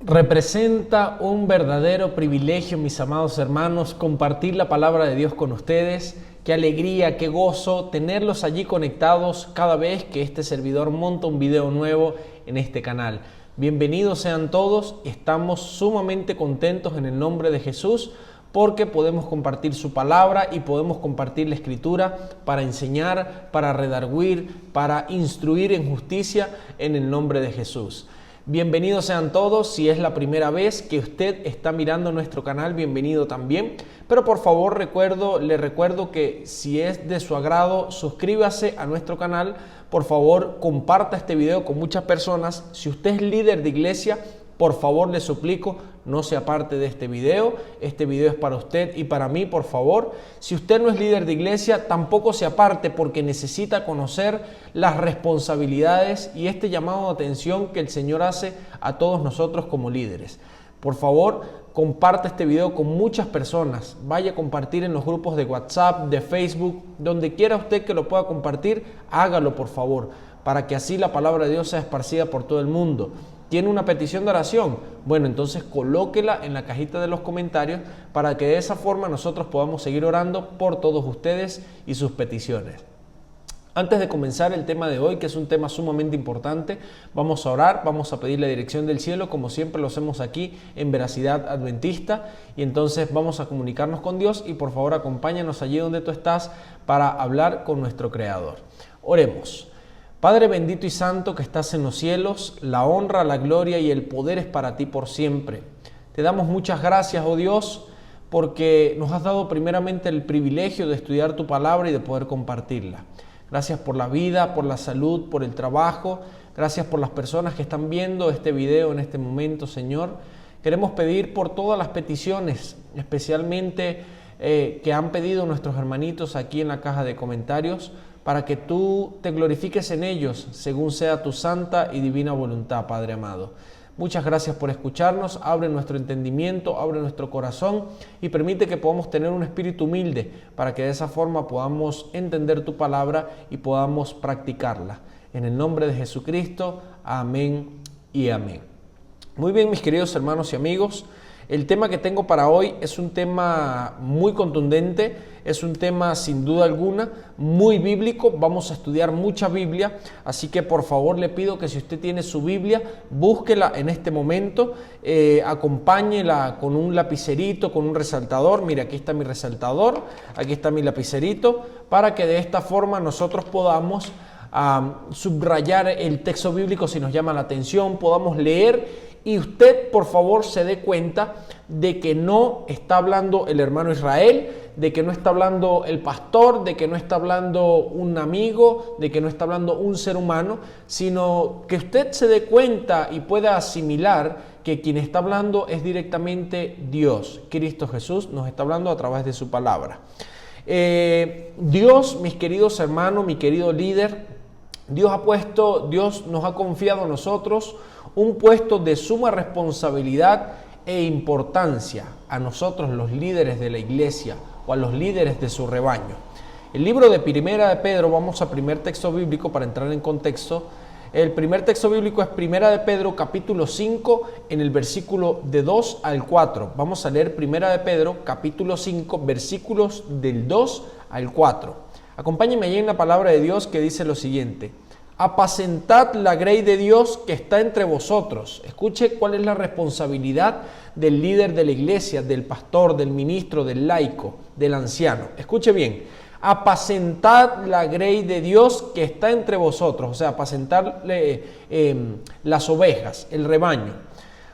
Representa un verdadero privilegio, mis amados hermanos, compartir la palabra de Dios con ustedes. Qué alegría, qué gozo tenerlos allí conectados cada vez que este servidor monta un video nuevo en este canal. Bienvenidos sean todos, estamos sumamente contentos en el nombre de Jesús porque podemos compartir su palabra y podemos compartir la escritura para enseñar, para redarguir, para instruir en justicia en el nombre de Jesús. Bienvenidos sean todos. Si es la primera vez que usted está mirando nuestro canal, bienvenido también. Pero por favor le recuerdo que si es de su agrado, suscríbase a nuestro canal. Por favor, comparta este video con muchas personas. Si usted es líder de iglesia, por favor le suplico, no se aparte de este video. Este video es para usted y para mí, por favor. Si usted no es líder de iglesia, tampoco se aparte porque necesita conocer las responsabilidades y este llamado de atención que el Señor hace a todos nosotros como líderes. Por favor, comparte este video con muchas personas. Vaya a compartir en los grupos de WhatsApp, de Facebook, donde quiera usted que lo pueda compartir, hágalo por favor, para que así la palabra de Dios sea esparcida por todo el mundo. ¿Tiene una petición de oración? Bueno, entonces colóquela en la cajita de los comentarios para que de esa forma nosotros podamos seguir orando por todos ustedes y sus peticiones. Antes de comenzar el tema de hoy, que es un tema sumamente importante, vamos a orar, vamos a pedir la dirección del cielo, como siempre lo hacemos aquí en Veracidad Adventista, y entonces vamos a comunicarnos con Dios y por favor acompáñanos allí donde tú estás para hablar con nuestro Creador. Oremos. Padre bendito y santo que estás en los cielos, la honra, la gloria y el poder es para ti por siempre. Te damos muchas gracias, oh Dios, porque nos has dado primeramente el privilegio de estudiar tu palabra y de poder compartirla. Gracias por la vida, por la salud, por el trabajo. Gracias por las personas que están viendo este video en este momento, Señor. Queremos pedir por todas las peticiones, especialmente que han pedido nuestros hermanitos aquí en la caja de comentarios, para que tú te glorifiques en ellos, según sea tu santa y divina voluntad, Padre amado. Muchas gracias por escucharnos, abre nuestro entendimiento, abre nuestro corazón y permite que podamos tener un espíritu humilde para que de esa forma podamos entender tu palabra y podamos practicarla. En el nombre de Jesucristo, amén y amén. Muy bien, mis queridos hermanos y amigos, el tema que tengo para hoy es un tema muy contundente, es un tema sin duda alguna muy bíblico. Vamos a estudiar mucha Biblia, así que por favor le pido que si usted tiene su Biblia, búsquela en este momento, acompáñela con un lapicerito, con un resaltador. Mira, aquí está mi resaltador, aquí está mi lapicerito, para que de esta forma nosotros podamos subrayar el texto bíblico si nos llama la atención, podamos leer. Y usted, por favor, se dé cuenta de que no está hablando el hermano Israel, de que no está hablando el pastor, de que no está hablando un amigo, de que no está hablando un ser humano, sino que usted se dé cuenta y pueda asimilar que quien está hablando es directamente Dios. Cristo Jesús nos está hablando a través de su palabra. Dios, mis queridos hermanos, mi querido líder, Dios nos ha confiado a nosotros un puesto de suma responsabilidad e importancia a nosotros los líderes de la iglesia o a los líderes de su rebaño. El libro de Primera de Pedro, vamos a primer texto bíblico para entrar en contexto. El primer texto bíblico es Primera de Pedro capítulo 5 en el versículo de 2 al 4. Vamos a leer Primera de Pedro capítulo 5 versículos del 2 al 4. Acompáñenme allí en la palabra de Dios que dice lo siguiente: apacentad la grey de Dios que está entre vosotros. Escuche cuál es la responsabilidad del líder de la iglesia, del pastor, del ministro, del laico, del anciano. Escuche bien, apacentad la grey de Dios que está entre vosotros, o sea, apacentar las ovejas, el rebaño,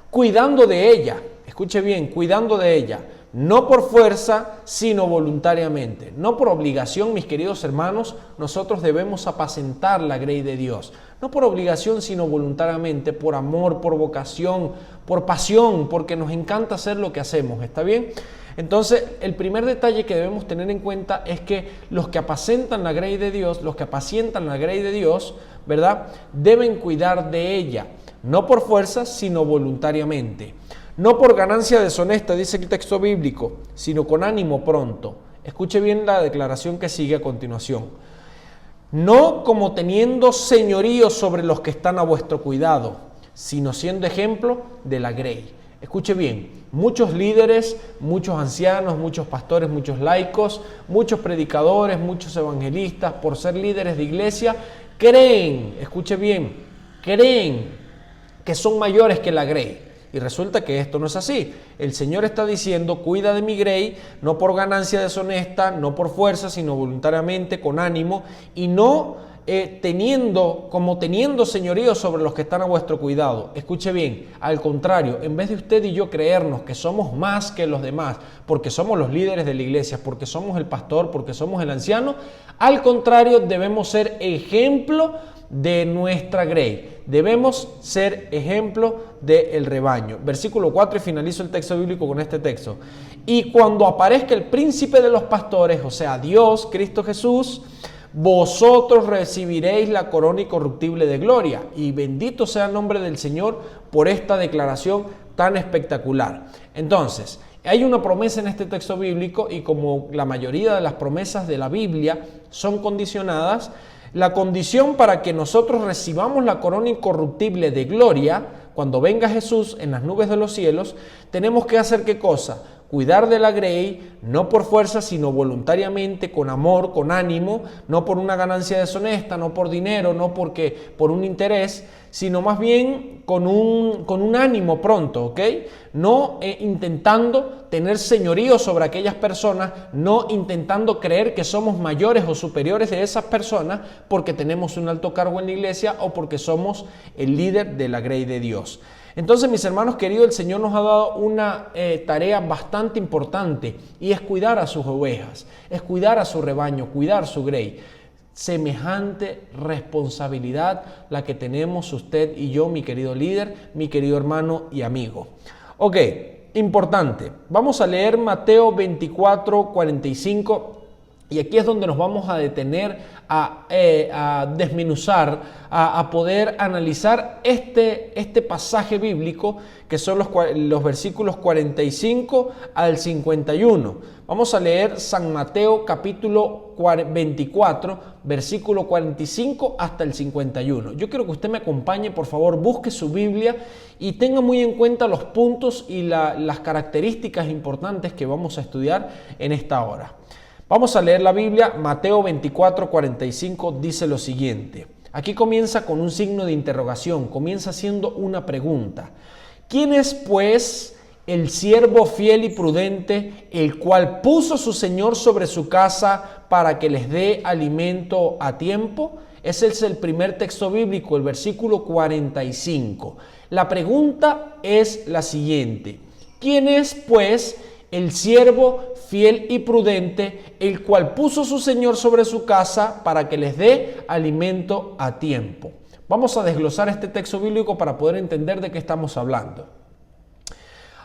cuidando de ella. Escuche bien, cuidando de ella. No por fuerza, sino voluntariamente. No por obligación, mis queridos hermanos, nosotros debemos apacentar la grey de Dios. No por obligación, sino voluntariamente, por amor, por vocación, por pasión, porque nos encanta hacer lo que hacemos. ¿Está bien? Entonces, el primer detalle que debemos tener en cuenta es que los que apacientan la grey de Dios, ¿verdad?, deben cuidar de ella. No por fuerza, sino voluntariamente. No por ganancia deshonesta, dice el texto bíblico, sino con ánimo pronto. Escuche bien la declaración que sigue a continuación. No como teniendo señorío sobre los que están a vuestro cuidado, sino siendo ejemplo de la grey. Escuche bien, muchos líderes, muchos ancianos, muchos pastores, muchos laicos, muchos predicadores, muchos evangelistas, por ser líderes de iglesia, creen, escuche bien, creen que son mayores que la grey. Y resulta que esto no es así. El Señor está diciendo, cuida de mi grey, no por ganancia deshonesta, no por fuerza, sino voluntariamente, con ánimo, y no teniendo señorío sobre los que están a vuestro cuidado. Escuche bien, al contrario, en vez de usted y yo creernos que somos más que los demás, porque somos los líderes de la iglesia, porque somos el pastor, porque somos el anciano, al contrario, debemos ser ejemplo de nuestra grey. Debemos ser ejemplo del rebaño. Versículo 4, y finalizo el texto bíblico con este texto. Y cuando aparezca el príncipe de los pastores, o sea, Dios, Cristo Jesús, vosotros recibiréis la corona incorruptible de gloria. Y bendito sea el nombre del Señor por esta declaración tan espectacular. Entonces, hay una promesa en este texto bíblico, y como la mayoría de las promesas de la Biblia son condicionadas, la condición para que nosotros recibamos la corona incorruptible de gloria, cuando venga Jesús en las nubes de los cielos, tenemos que hacer ¿qué cosa? Cuidar de la grey, no por fuerza, sino voluntariamente, con amor, con ánimo, no por una ganancia deshonesta, no por dinero, no por un interés, sino más bien con un ánimo pronto, ¿ok? No intentando tener señorío sobre aquellas personas, no intentando creer que somos mayores o superiores de esas personas porque tenemos un alto cargo en la iglesia o porque somos el líder de la grey de Dios. Entonces, mis hermanos queridos, el Señor nos ha dado una tarea bastante importante, y es cuidar a sus ovejas, es cuidar a su rebaño, cuidar su grey. Semejante responsabilidad la que tenemos usted y yo, mi querido líder, mi querido hermano y amigo. Ok, importante. Vamos a leer Mateo 24, 45. Y aquí es donde nos vamos a detener a desmenuzar, a poder analizar este pasaje bíblico, que son los versículos 45 al 51. Vamos a leer San Mateo capítulo 24, versículo 45 hasta el 51. Yo quiero que usted me acompañe, por favor, busque su Biblia y tenga muy en cuenta los puntos y las características importantes que vamos a estudiar en esta hora. Vamos a leer la Biblia. Mateo 24, 45 dice lo siguiente. Aquí comienza con un signo de interrogación, comienza haciendo una pregunta. ¿Quién es, pues, el siervo fiel y prudente, el cual puso su Señor sobre su casa para que les dé alimento a tiempo? Ese es el primer texto bíblico, el versículo 45. La pregunta es la siguiente. ¿Quién es, pues, el siervo fiel y prudente, el cual puso su Señor sobre su casa para que les dé alimento a tiempo? Vamos a desglosar este texto bíblico para poder entender de qué estamos hablando.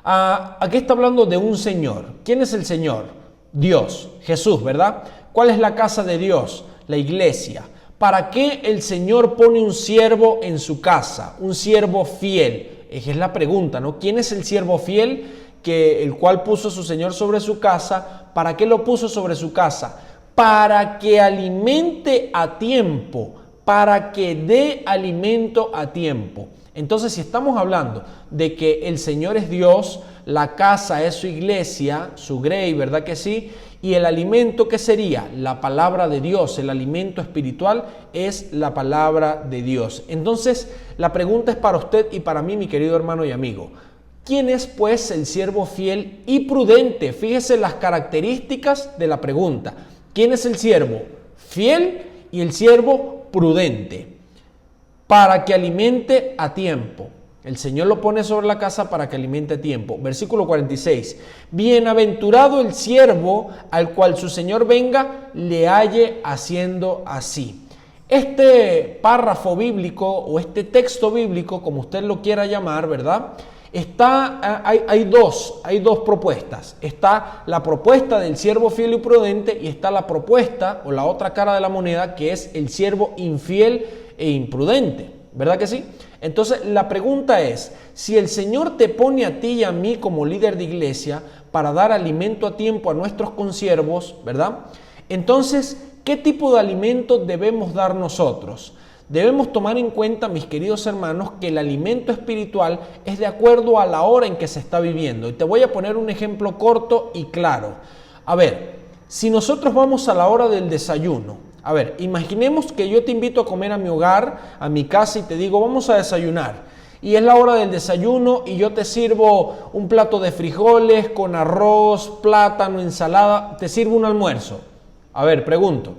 Aquí está hablando de un Señor. ¿Quién es el Señor? Dios, Jesús, ¿verdad? ¿Cuál es la casa de Dios? La iglesia. ¿Para qué el Señor pone un siervo en su casa? Un siervo fiel. Esa es la pregunta, ¿no? ¿Quién es el siervo fiel? El cual puso su Señor sobre su casa. ¿Para qué lo puso sobre su casa? Para que alimente a tiempo, para que dé alimento a tiempo. Entonces, si estamos hablando de que el Señor es Dios, la casa es su iglesia, su grey, ¿verdad que sí? Y el alimento, ¿qué sería? La palabra de Dios, el alimento espiritual es la palabra de Dios. Entonces, la pregunta es para usted y para mí, mi querido hermano y amigo. ¿Quién es, pues, el siervo fiel y prudente? Fíjese las características de la pregunta. ¿Quién es el siervo fiel y el siervo prudente? Para que alimente a tiempo. El Señor lo pone sobre la casa para que alimente a tiempo. Versículo 46. Bienaventurado el siervo al cual su Señor venga, le halle haciendo así. Este párrafo bíblico o este texto bíblico, como usted lo quiera llamar, ¿verdad? Hay dos propuestas. Está la propuesta del siervo fiel y prudente y está la propuesta o la otra cara de la moneda, que es el siervo infiel e imprudente, ¿verdad que sí? Entonces la pregunta es, si el Señor te pone a ti y a mí como líder de iglesia para dar alimento a tiempo a nuestros consiervos, ¿verdad? Entonces, ¿qué tipo de alimento debemos dar nosotros? Debemos tomar en cuenta, mis queridos hermanos, que el alimento espiritual es de acuerdo a la hora en que se está viviendo. Y te voy a poner un ejemplo corto y claro. A ver, si nosotros vamos a la hora del desayuno, a ver, imaginemos que yo te invito a comer a mi hogar, a mi casa y te digo, vamos a desayunar. Y es la hora del desayuno y yo te sirvo un plato de frijoles con arroz, plátano, ensalada, te sirvo un almuerzo. A ver, pregunto,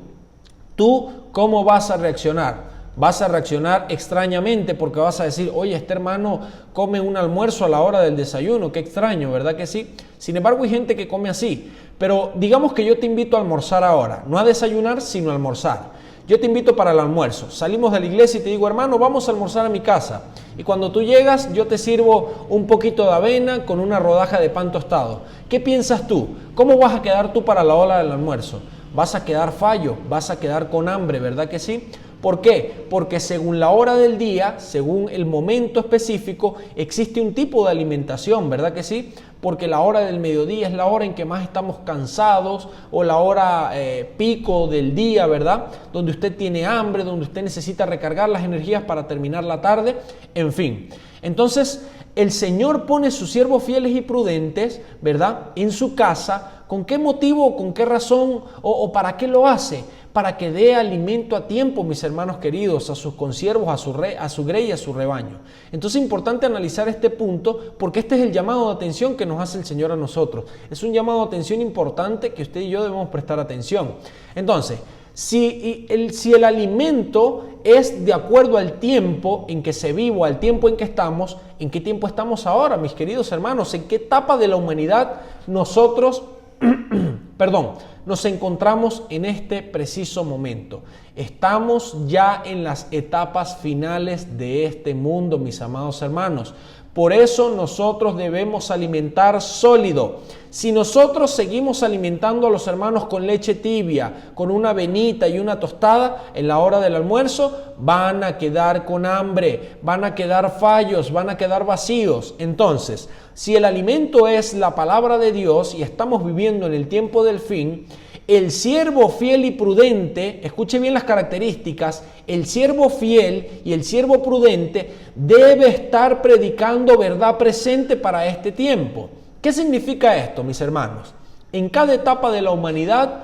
¿tú cómo vas a reaccionar? Vas a reaccionar extrañamente porque vas a decir, oye, este hermano come un almuerzo a la hora del desayuno, qué extraño, ¿verdad que sí? Sin embargo, hay gente que come así, pero digamos que yo te invito a almorzar ahora, no a desayunar, sino a almorzar. Yo te invito para el almuerzo, salimos de la iglesia y te digo, hermano, vamos a almorzar a mi casa. Y cuando tú llegas, yo te sirvo un poquito de avena con una rodaja de pan tostado. ¿Qué piensas tú? ¿Cómo vas a quedar tú para la hora del almuerzo? Vas a quedar fallo, vas a quedar con hambre, ¿verdad que sí? ¿Por qué? Porque según la hora del día, según el momento específico, existe un tipo de alimentación, ¿verdad que sí? Porque la hora del mediodía es la hora en que más estamos cansados o la hora pico del día, ¿verdad? Donde usted tiene hambre, donde usted necesita recargar las energías para terminar la tarde, en fin. Entonces, el Señor pone sus siervos fieles y prudentes, ¿verdad? En su casa. ¿Con qué motivo, con qué razón o para qué lo hace? Para que dé alimento a tiempo, mis hermanos queridos, a sus consiervos, a su grey y a su rebaño. Entonces es importante analizar este punto porque este es el llamado de atención que nos hace el Señor a nosotros. Es un llamado de atención importante que usted y yo debemos prestar atención. Entonces, si el alimento es de acuerdo al tiempo en que se vive, al tiempo en que estamos, ¿en qué tiempo estamos ahora, mis queridos hermanos? ¿En qué etapa de la humanidad nosotros nos encontramos en este preciso momento? Estamos ya en las etapas finales de este mundo, mis amados hermanos. Por eso nosotros debemos alimentar sólido. Si nosotros seguimos alimentando a los hermanos con leche tibia, con una avenita y una tostada, en la hora del almuerzo van a quedar con hambre, van a quedar fallos, van a quedar vacíos. Entonces, si el alimento es la palabra de Dios y estamos viviendo en el tiempo del fin, el siervo fiel y prudente, escuche bien las características, el siervo fiel y el siervo prudente debe estar predicando verdad presente para este tiempo. ¿Qué significa esto, mis hermanos? En cada etapa de la humanidad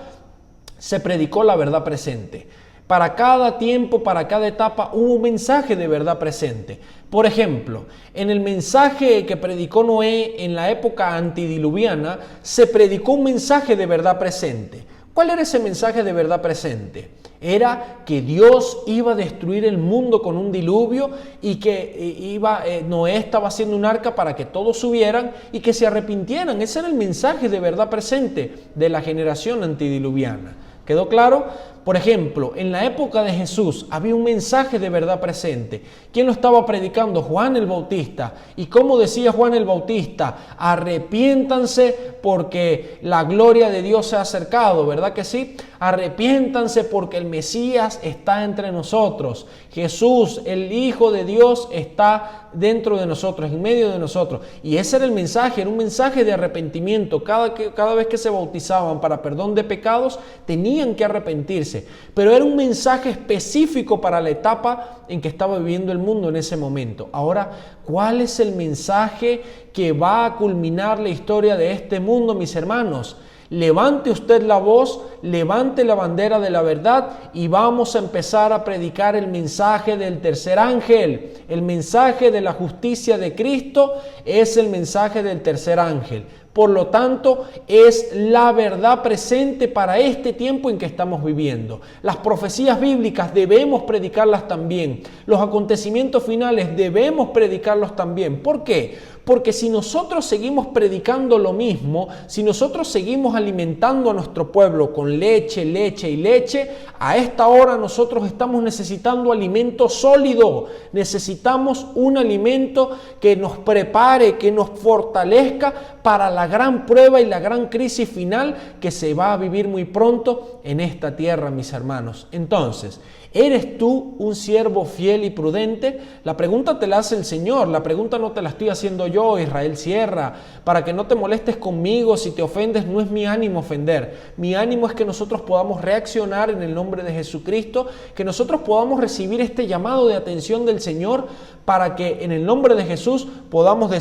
se predicó la verdad presente. Para cada tiempo, para cada etapa, hubo un mensaje de verdad presente. Por ejemplo, en el mensaje que predicó Noé en la época antidiluviana, se predicó un mensaje de verdad presente. ¿Cuál era ese mensaje de verdad presente? Era que Dios iba a destruir el mundo con un diluvio y que Noé estaba haciendo un arca para que todos subieran y que se arrepintieran. Ese era el mensaje de verdad presente de la generación antidiluviana. ¿Quedó claro? Por ejemplo, en la época de Jesús había un mensaje de verdad presente. ¿Quién lo estaba predicando? Juan el Bautista. ¿Y cómo decía Juan el Bautista? Arrepiéntanse porque la gloria de Dios se ha acercado, ¿verdad que sí? Arrepiéntanse porque el Mesías está entre nosotros. Jesús, el Hijo de Dios, está dentro de nosotros, en medio de nosotros. Y ese era el mensaje, era un mensaje de arrepentimiento. Cada vez que se bautizaban para perdón de pecados, tenían que arrepentirse. Pero era un mensaje específico para la etapa en que estaba viviendo el mundo en ese momento. Ahora, ¿cuál es el mensaje que va a culminar la historia de este mundo, mis hermanos? Levante usted la voz, levante la bandera de la verdad y vamos a empezar a predicar el mensaje del tercer ángel. El mensaje de la justicia de Cristo es el mensaje del tercer ángel. Por lo tanto, es la verdad presente para este tiempo en que estamos viviendo. Las profecías bíblicas debemos predicarlas también. Los acontecimientos finales debemos predicarlos también. ¿Por qué? Porque si nosotros seguimos predicando lo mismo, si nosotros seguimos alimentando a nuestro pueblo con leche, leche y leche, a esta hora nosotros estamos necesitando alimento sólido. Necesitamos un alimento que nos prepare, que nos fortalezca para la gran prueba y la gran crisis final que se va a vivir muy pronto en esta tierra, mis hermanos. Entonces, ¿Eres tú un siervo fiel y prudente? La pregunta te la hace el Señor, la pregunta no te la estoy haciendo yo, Israel Sierra, para que no te molestes conmigo. Si te ofendes, no es mi ánimo ofender. Mi ánimo es que nosotros podamos reaccionar en el nombre de Jesucristo, que nosotros podamos recibir este llamado de atención del Señor para que en el nombre de Jesús podamos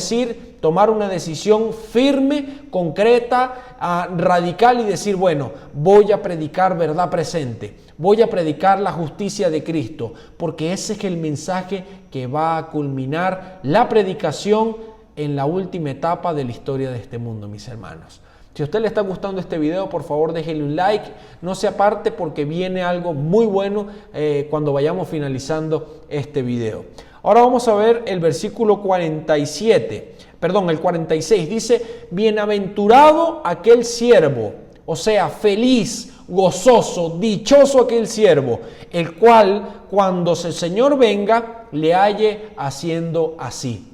tomar una decisión firme, concreta, radical y decir, bueno, voy a predicar verdad presente, voy a predicar la justicia de Cristo, porque ese es el mensaje que va a culminar la predicación en la última etapa de la historia de este mundo, mis hermanos. Si a usted le está gustando este video, por favor déjele un like, no se aparte porque viene algo muy bueno cuando vayamos finalizando este video. Ahora vamos a ver el versículo 46, dice, bienaventurado aquel siervo, o sea, feliz, gozoso, dichoso aquel siervo, el cual cuando el Señor venga le halle haciendo así.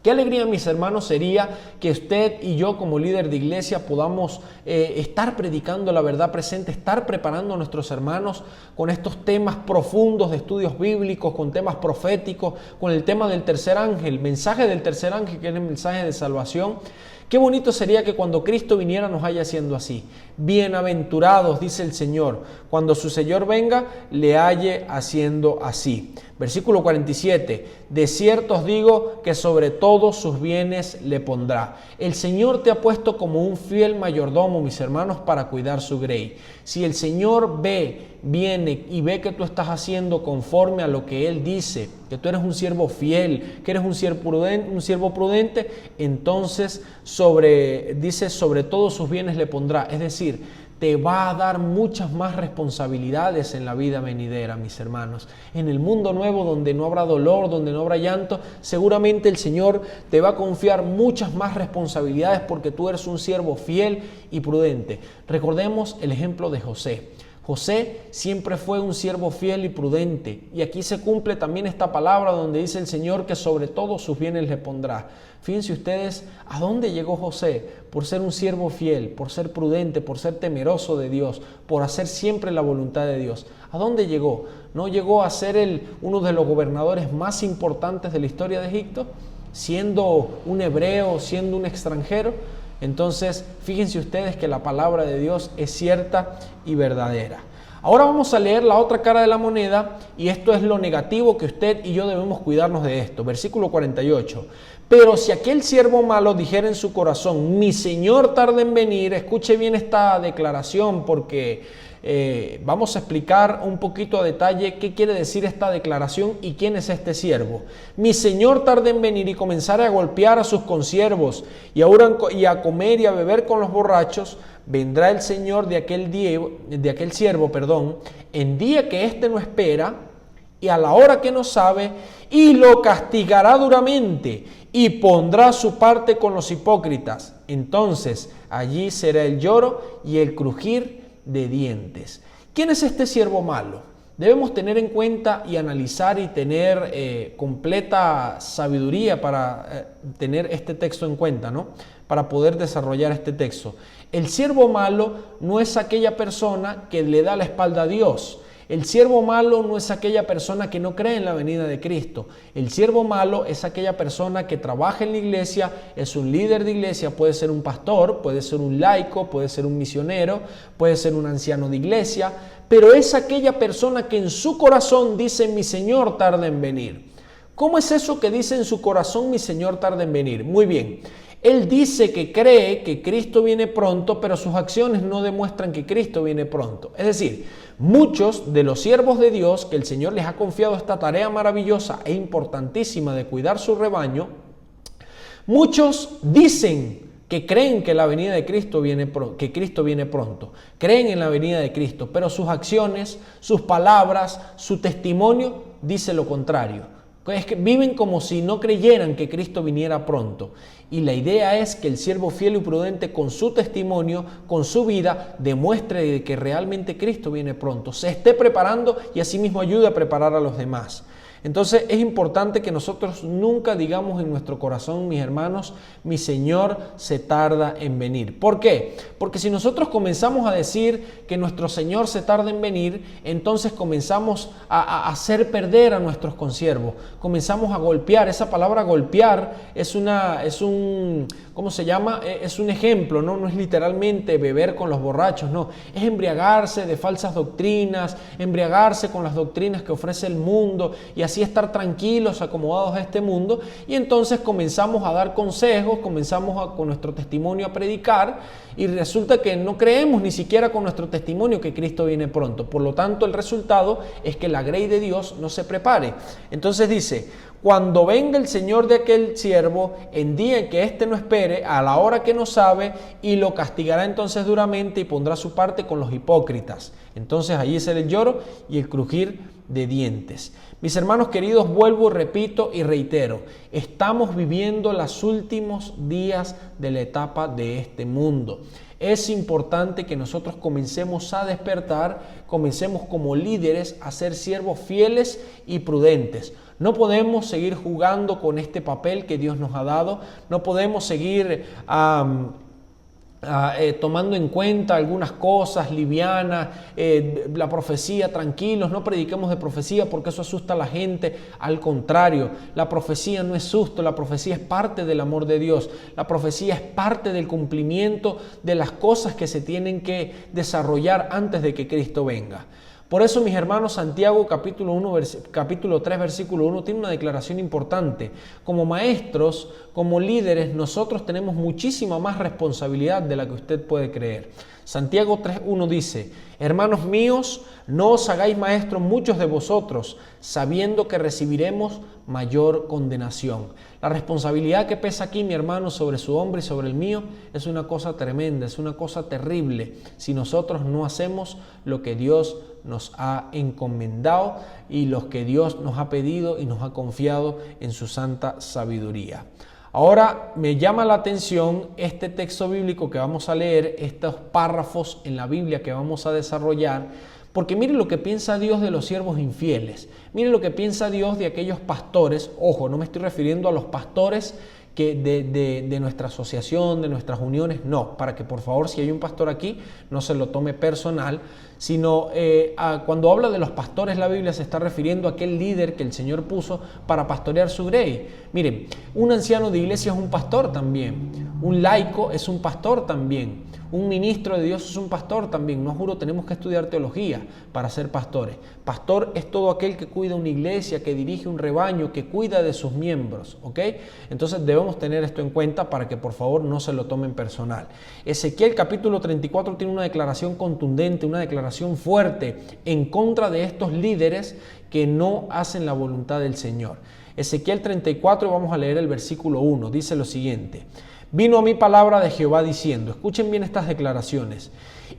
Qué alegría, mis hermanos, sería que usted y yo como líder de iglesia podamos estar predicando la verdad presente, estar preparando a nuestros hermanos con estos temas profundos de estudios bíblicos, con temas proféticos, con el tema del tercer ángel, mensaje del tercer ángel, que es el mensaje de salvación. Qué bonito sería que cuando Cristo viniera nos haya haciendo así. Bienaventurados, dice el Señor, cuando su Señor venga, le halle haciendo así. Versículo 47, de cierto os digo que sobre todos sus bienes le pondrá. El Señor te ha puesto como un fiel mayordomo, mis hermanos, para cuidar su grey. Si el Señor viene y ve que tú estás haciendo conforme a lo que Él dice, que tú eres un siervo fiel, que eres un siervo prudente, entonces sobre todos sus bienes le pondrá. Es decir, te va a dar muchas más responsabilidades en la vida venidera, mis hermanos. En el mundo nuevo, donde no habrá dolor, donde no habrá llanto, seguramente el Señor te va a confiar muchas más responsabilidades porque tú eres un siervo fiel y prudente. Recordemos el ejemplo de José. José siempre fue un siervo fiel y prudente, y aquí se cumple también esta palabra donde dice el Señor que sobre todos sus bienes le pondrá. Fíjense ustedes a dónde llegó José por ser un siervo fiel, por ser prudente, por ser temeroso de Dios, por hacer siempre la voluntad de Dios. ¿A dónde llegó? ¿No llegó a ser uno de los gobernadores más importantes de la historia de Egipto, siendo un hebreo, siendo un extranjero? Entonces, fíjense ustedes que la palabra de Dios es cierta y verdadera. Ahora vamos a leer la otra cara de la moneda, y esto es lo negativo que usted y yo debemos cuidarnos de esto. Versículo 48. Pero si aquel siervo malo dijera en su corazón, mi Señor tarda en venir, escuche bien esta declaración porque vamos a explicar un poquito a detalle qué quiere decir esta declaración y quién es este siervo. Mi Señor tarda en venir y comenzara a golpear a sus consiervos y a comer y a beber con los borrachos, vendrá el Señor de aquel siervo, en día que éste no espera y a la hora que no sabe, y lo castigará duramente y pondrá su parte con los hipócritas. Entonces allí será el lloro y el crujir de dientes. ¿Quién es este siervo malo? Debemos tener en cuenta y analizar y tener completa sabiduría para tener este texto en cuenta, ¿no? Para poder desarrollar este texto. El siervo malo no es aquella persona que le da la espalda a Dios. El siervo malo no es aquella persona que no cree en la venida de Cristo. El siervo malo es aquella persona que trabaja en la iglesia, es un líder de iglesia, puede ser un pastor, puede ser un laico, puede ser un misionero, puede ser un anciano de iglesia, pero es aquella persona que en su corazón dice, mi Señor tarda en venir. ¿Cómo es eso que dice en su corazón, mi Señor tarda en venir? Muy bien. Él dice que cree que Cristo viene pronto, pero sus acciones no demuestran que Cristo viene pronto. Es decir, muchos de los siervos de Dios que el Señor les ha confiado esta tarea maravillosa e importantísima de cuidar su rebaño, muchos dicen que creen que la venida de Cristo viene pronto, creen en la venida de Cristo, pero sus acciones, sus palabras, su testimonio dice lo contrario. Es que viven como si no creyeran que Cristo viniera pronto. Y la idea es que el siervo fiel y prudente con su testimonio, con su vida, demuestre que realmente Cristo viene pronto, se esté preparando y asimismo ayude a preparar a los demás. Entonces es importante que nosotros nunca digamos en nuestro corazón, mis hermanos, mi Señor se tarda en venir. ¿Por qué? Porque si nosotros comenzamos a decir que nuestro Señor se tarda en venir, entonces comenzamos a hacer perder a nuestros consiervos, comenzamos a golpear. Esa palabra golpear es un ejemplo, ¿no? No es literalmente beber con los borrachos, no, es embriagarse de falsas doctrinas, embriagarse con las doctrinas que ofrece el mundo y así estar tranquilos, acomodados a este mundo, y entonces comenzamos a dar consejos, comenzamos con nuestro testimonio a predicar y resulta que no creemos ni siquiera con nuestro testimonio que Cristo viene pronto. Por lo tanto, el resultado es que la grey de Dios no se prepare. Entonces dice: cuando venga el Señor de aquel siervo, en día en que éste no espere, a la hora que no sabe, y lo castigará entonces duramente y pondrá su parte con los hipócritas. Entonces allí será el lloro y el crujir de dientes. Mis hermanos queridos, vuelvo, repito y reitero, estamos viviendo los últimos días de la etapa de este mundo. Es importante que nosotros comencemos a despertar, comencemos como líderes a ser siervos fieles y prudentes. No podemos seguir jugando con este papel que Dios nos ha dado, no podemos seguir tomando en cuenta algunas cosas livianas, la profecía, tranquilos, no prediquemos de profecía porque eso asusta a la gente. Al contrario, la profecía no es susto, la profecía es parte del amor de Dios, la profecía es parte del cumplimiento de las cosas que se tienen que desarrollar antes de que Cristo venga. Por eso, mis hermanos, Santiago capítulo 3, versículo 1 tiene una declaración importante. Como maestros, como líderes, nosotros tenemos muchísima más responsabilidad de la que usted puede creer. Santiago 3:1 dice: hermanos míos, no os hagáis maestros muchos de vosotros, sabiendo que recibiremos mayor condenación. La responsabilidad que pesa aquí, mi hermano, sobre su hombro y sobre el mío, es una cosa tremenda, es una cosa terrible, si nosotros no hacemos lo que Dios nos ha encomendado y lo que Dios nos ha pedido y nos ha confiado en su santa sabiduría. Ahora me llama la atención este texto bíblico que vamos a leer, estos párrafos en la Biblia que vamos a desarrollar, porque mire lo que piensa Dios de los siervos infieles, mire lo que piensa Dios de aquellos pastores. Ojo, no me estoy refiriendo a los pastores que de nuestra asociación, de nuestras uniones, no, para que por favor, si hay un pastor aquí, no se lo tome personal, sino cuando habla de los pastores, la Biblia se está refiriendo a aquel líder que el Señor puso para pastorear su grey. Miren, un anciano de iglesia es un pastor también, un laico es un pastor también, un ministro de Dios es un pastor también. No juro, tenemos que estudiar teología para ser pastores. Pastor es todo aquel que cuida una iglesia, que dirige un rebaño, que cuida de sus miembros, ¿ok? Entonces debemos tener esto en cuenta para que por favor no se lo tomen personal. Ezequiel capítulo 34 tiene una declaración contundente, una declaración fuerte en contra de estos líderes que no hacen la voluntad del Señor. Ezequiel 34, vamos a leer el versículo 1, dice lo siguiente: vino a mí palabra de Jehová diciendo, escuchen bien estas declaraciones: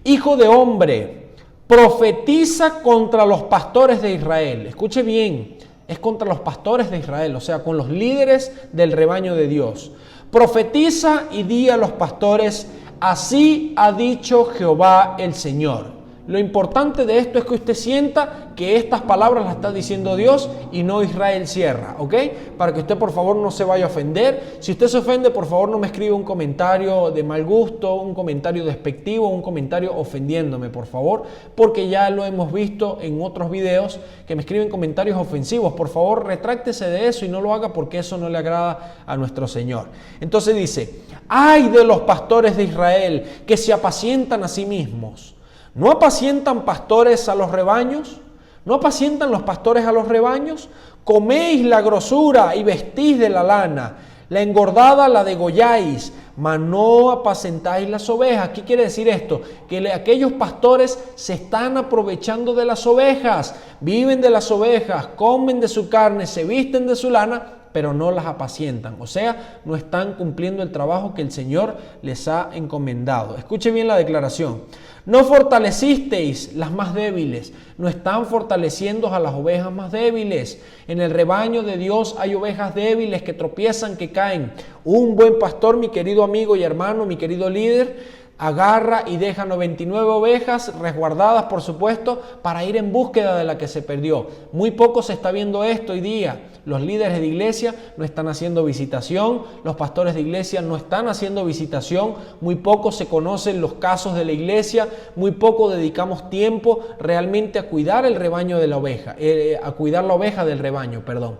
hijo de hombre, profetiza contra los pastores de Israel. Escuche bien, es contra los pastores de Israel, o sea, con los líderes del rebaño de Dios. Profetiza y di a los pastores: así ha dicho Jehová el Señor. Lo importante de esto es que usted sienta que estas palabras las está diciendo Dios y no Israel Sierra, ¿ok? Para que usted por favor no se vaya a ofender. Si usted se ofende, por favor no me escriba un comentario de mal gusto, un comentario despectivo, un comentario ofendiéndome, por favor, porque ya lo hemos visto en otros videos que me escriben comentarios ofensivos. Por favor, retráctese de eso y no lo haga porque eso no le agrada a nuestro Señor. Entonces dice: ¡ay de los pastores de Israel que se apacientan a sí mismos! ¿No apacientan pastores a los rebaños? ¿No apacientan los pastores a los rebaños? Coméis la grosura y vestís de la lana, la engordada la degolláis, mas no apacentáis las ovejas. ¿Qué quiere decir esto? Que aquellos pastores se están aprovechando de las ovejas, viven de las ovejas, comen de su carne, se visten de su lana, pero no las apacientan, o sea, no están cumpliendo el trabajo que el Señor les ha encomendado. Escuche bien la declaración: no fortalecisteis las más débiles. No están fortaleciendo a las ovejas más débiles. En el rebaño de Dios hay ovejas débiles que tropiezan, que caen. Un buen pastor, mi querido amigo y hermano, mi querido líder, agarra y deja 99 ovejas resguardadas, por supuesto, para ir en búsqueda de la que se perdió. Muy poco se está viendo esto hoy día. Los líderes de iglesia no están haciendo visitación, los pastores de iglesia no están haciendo visitación, muy poco se conocen los casos de la iglesia, muy poco dedicamos tiempo realmente a cuidar el rebaño de la oveja, a cuidar la oveja del rebaño, perdón.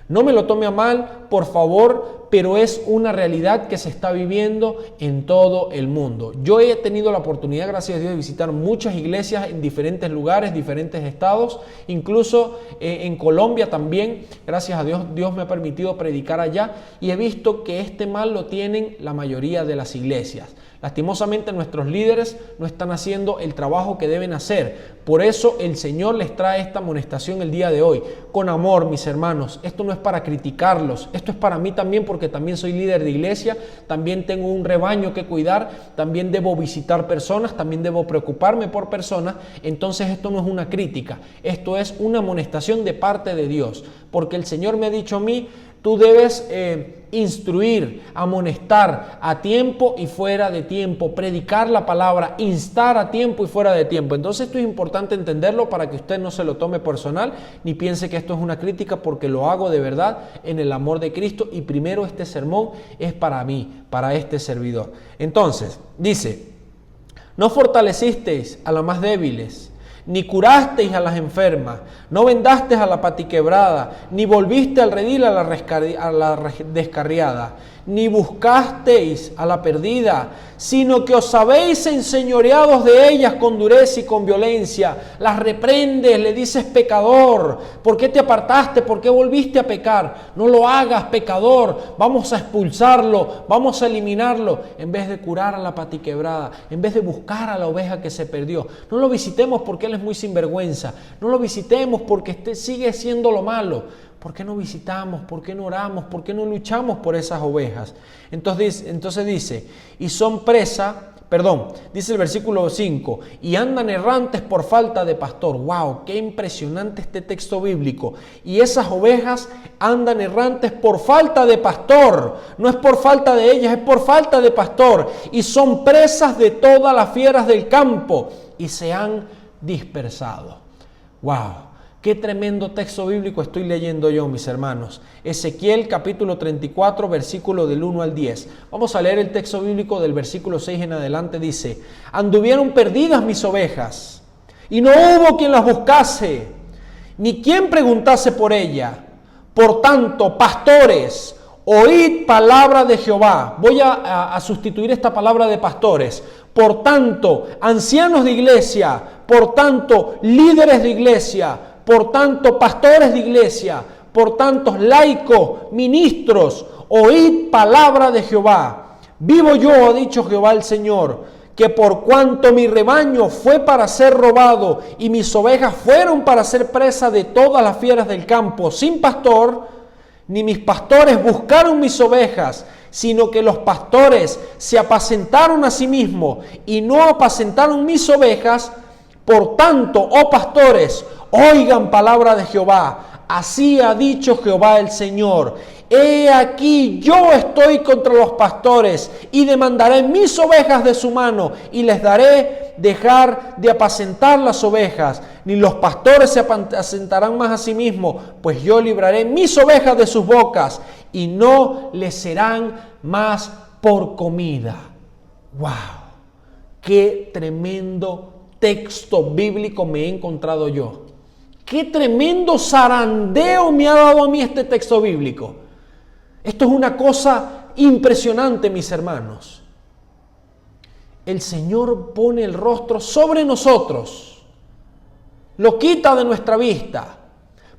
No me lo tome a mal, por favor, pero es una realidad que se está viviendo en todo el mundo. Yo he tenido la oportunidad, gracias a Dios, de visitar muchas iglesias en diferentes lugares, diferentes estados, incluso en Colombia también. Gracias a Dios, Dios me ha permitido predicar allá y he visto que este mal lo tienen la mayoría de las iglesias. Lastimosamente nuestros líderes no están haciendo el trabajo que deben hacer. Por eso el Señor les trae esta amonestación el día de hoy. Con amor, mis hermanos, esto no es para criticarlos, esto es para mí también, porque también soy líder de iglesia, también tengo un rebaño que cuidar, también debo visitar personas, también debo preocuparme por personas. Entonces esto no es una crítica, esto es una amonestación de parte de Dios, porque el Señor me ha dicho a mí: tú debes instruir, amonestar a tiempo y fuera de tiempo, predicar la palabra, instar a tiempo y fuera de tiempo. Entonces esto es importante entenderlo para que usted no se lo tome personal ni piense que esto es una crítica, porque lo hago de verdad en el amor de Cristo y primero este sermón es para mí, para este servidor. Entonces, dice: no fortalecisteis a las más débiles, ni curasteis a las enfermas, no vendasteis a la patiquebrada, ni volviste al redil a la descarriada, ni buscasteis a la perdida, sino que os habéis enseñoreados de ellas con dureza y con violencia. Las reprendes, le dices: pecador, ¿por qué te apartaste? ¿Por qué volviste a pecar? No lo hagas, pecador, vamos a expulsarlo, vamos a eliminarlo, en vez de curar a la patiquebrada, en vez de buscar a la oveja que se perdió. No lo visitemos porque él es muy sinvergüenza, no lo visitemos porque sigue haciendo lo malo. ¿Por qué no visitamos? ¿Por qué no oramos? ¿Por qué no luchamos por esas ovejas? Entonces dice: y son presa, dice el versículo 5, y andan errantes por falta de pastor. ¡Wow! ¡Qué impresionante este texto bíblico! Y esas ovejas andan errantes por falta de pastor. No es por falta de ellas, es por falta de pastor. Y son presas de todas las fieras del campo y se han dispersado. ¡Wow! Qué tremendo texto bíblico estoy leyendo yo, mis hermanos. Ezequiel capítulo 34, versículo del 1 al 10. Vamos a leer el texto bíblico del versículo 6 en adelante. Dice: anduvieron perdidas mis ovejas, y no hubo quien las buscase, ni quien preguntase por ella. Por tanto, pastores, oíd palabra de Jehová. Voy a sustituir esta palabra de pastores. Por tanto, ancianos de iglesia, por tanto, líderes de iglesia, por tanto, pastores de iglesia, por tanto, laicos, ministros, oíd palabra de Jehová. Vivo yo, ha dicho Jehová el Señor, que por cuanto mi rebaño fue para ser robado y mis ovejas fueron para ser presa de todas las fieras del campo sin pastor, ni mis pastores buscaron mis ovejas, sino que los pastores se apacentaron a sí mismos y no apacentaron mis ovejas. Por tanto, oh pastores, oigan palabra de Jehová. Así ha dicho Jehová el Señor: he aquí yo estoy contra los pastores y demandaré mis ovejas de su mano y les daré dejar de apacentar las ovejas. Ni los pastores se apacentarán más a sí mismos, pues yo libraré mis ovejas de sus bocas y no les serán más por comida. ¡Wow! ¡Qué tremendo texto bíblico me he encontrado yo! ¡Qué tremendo zarandeo me ha dado a mí este texto bíblico! Esto es una cosa impresionante, mis hermanos. El Señor pone el rostro sobre nosotros, lo quita de nuestra vista,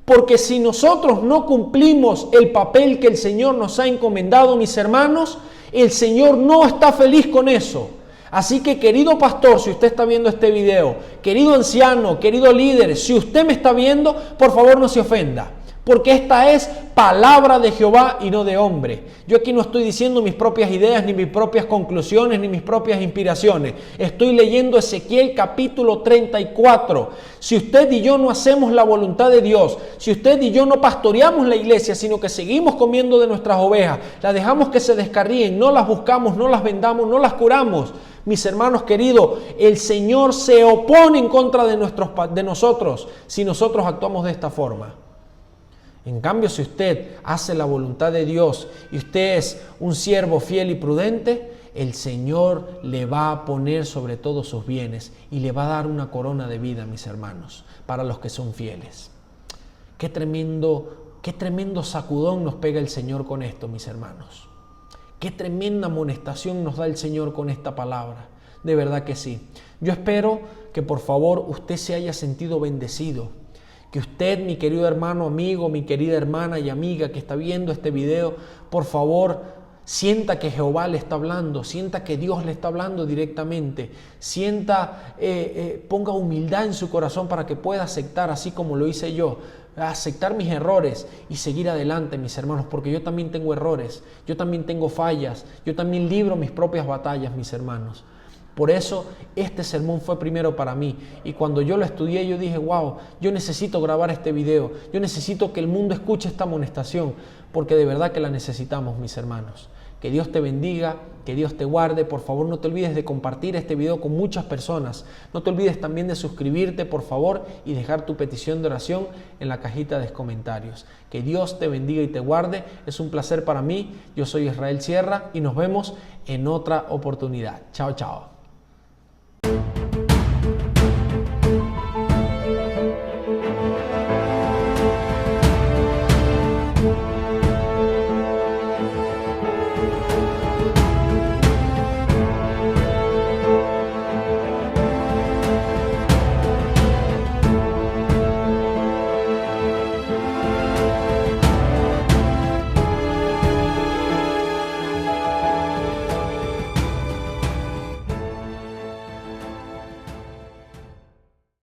porque si nosotros no cumplimos el papel que el Señor nos ha encomendado, mis hermanos, el Señor no está feliz con eso. Así que, querido pastor, si usted está viendo este video, querido anciano, querido líder, si usted me está viendo, por favor no se ofenda. Porque esta es palabra de Jehová y no de hombre. Yo aquí no estoy diciendo mis propias ideas, ni mis propias conclusiones, ni mis propias inspiraciones. Estoy leyendo Ezequiel capítulo 34. Si usted y yo no hacemos la voluntad de Dios, si usted y yo no pastoreamos la iglesia, sino que seguimos comiendo de nuestras ovejas, las dejamos que se descarríen, no las buscamos, no las vendamos, no las curamos, mis hermanos queridos, el Señor se opone en contra de nosotros si nosotros actuamos de esta forma. En cambio, si usted hace la voluntad de Dios y usted es un siervo fiel y prudente, el Señor le va a poner sobre todos sus bienes y le va a dar una corona de vida, mis hermanos, para los que son fieles. Qué tremendo sacudón nos pega el Señor con esto, mis hermanos. Qué tremenda amonestación nos da el Señor con esta palabra. De verdad que sí. Yo espero que por favor usted se haya sentido bendecido. Que usted, mi querido hermano, amigo, mi querida hermana y amiga que está viendo este video, por favor, sienta que Jehová le está hablando, sienta que Dios le está hablando directamente, ponga humildad en su corazón para que pueda aceptar, así como lo hice yo, aceptar mis errores y seguir adelante, mis hermanos, porque yo también tengo errores, yo también tengo fallas, yo también libro mis propias batallas, mis hermanos. Por eso este sermón fue primero para mí, y cuando yo lo estudié yo dije, wow, yo necesito grabar este video, yo necesito que el mundo escuche esta amonestación, porque de verdad que la necesitamos, mis hermanos. Que Dios te bendiga, que Dios te guarde. Por favor, no te olvides de compartir este video con muchas personas. No te olvides también de suscribirte, por favor, y dejar tu petición de oración en la cajita de comentarios. Que Dios te bendiga y te guarde. Es un placer para mí. Yo soy Israel Sierra y nos vemos en otra oportunidad. Chao, chao.